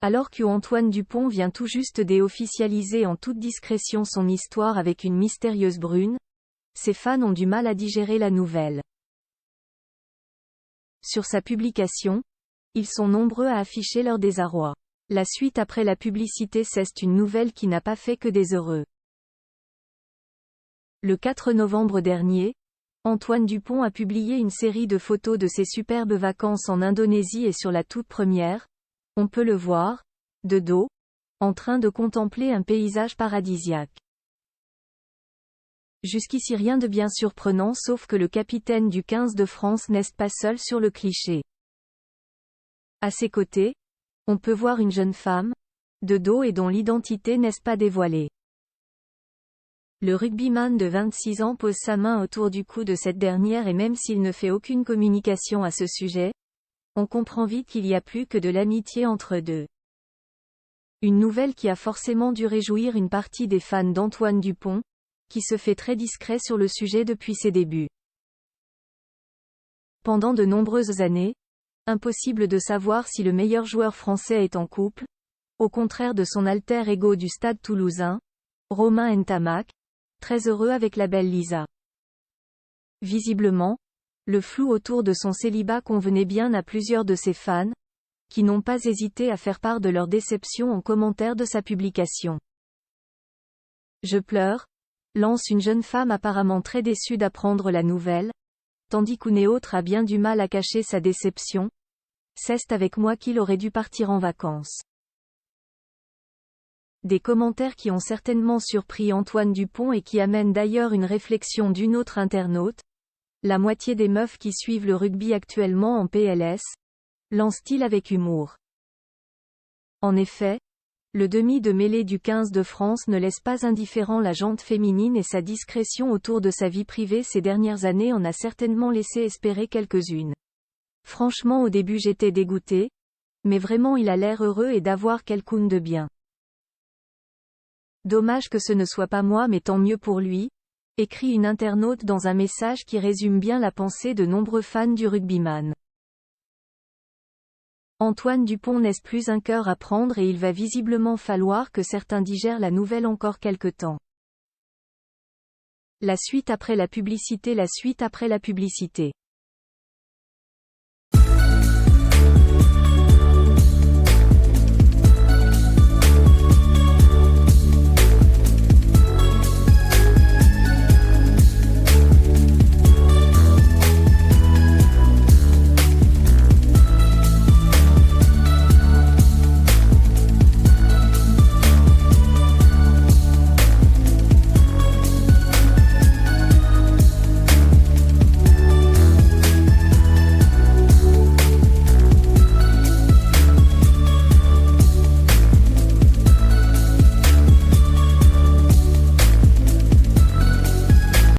Alors que Antoine Dupont vient tout juste déofficialiser en toute discrétion son histoire avec une mystérieuse brune, ses fans ont du mal à digérer la nouvelle. Sur sa publication, ils sont nombreux à afficher leur désarroi. La suite après la publicité, c'est une nouvelle qui n'a pas fait que des heureux. Le 4 novembre dernier, Antoine Dupont a publié une série de photos de ses superbes vacances en Indonésie et sur la toute première, on peut le voir, de dos, en train de contempler un paysage paradisiaque. Jusqu'ici rien de bien surprenant sauf que le capitaine du 15 de France n'est pas seul sur le cliché. À ses côtés, on peut voir une jeune femme, de dos et dont l'identité n'est pas dévoilée. Le rugbyman de 26 ans pose sa main autour du cou de cette dernière et même s'il ne fait aucune communication à ce sujet, on comprend vite qu'il y a plus que de l'amitié entre eux deux. Une nouvelle qui a forcément dû réjouir une partie des fans d'Antoine Dupont, qui se fait très discret sur le sujet depuis ses débuts. Pendant de nombreuses années, impossible de savoir si le meilleur joueur français est en couple, au contraire de son alter ego du stade toulousain, Romain Ntamak, très heureux avec la belle Lisa. Visiblement, le flou autour de son célibat convenait bien à plusieurs de ses fans, qui n'ont pas hésité à faire part de leur déception en commentaire de sa publication. Je pleure, lance une jeune femme apparemment très déçue d'apprendre la nouvelle, tandis qu'une autre a bien du mal à cacher sa déception. C'est avec moi qu'il aurait dû partir en vacances. Des commentaires qui ont certainement surpris Antoine Dupont et qui amènent d'ailleurs une réflexion d'une autre internaute. La moitié des meufs qui suivent le rugby actuellement en PLS, lance-t-il avec humour. En effet, le demi de mêlée du 15 de France ne laisse pas indifférent la jante féminine et sa discrétion autour de sa vie privée ces dernières années en a certainement laissé espérer quelques-unes. Franchement au début j'étais dégoûté, mais vraiment il a l'air heureux et d'avoir quelqu'un de bien. Dommage que ce ne soit pas moi mais tant mieux pour lui, écrit une internaute dans un message qui résume bien la pensée de nombreux fans du rugbyman. Antoine Dupont n'est plus un cœur à prendre et il va visiblement falloir que certains digèrent la nouvelle encore quelque temps. La suite après la publicité.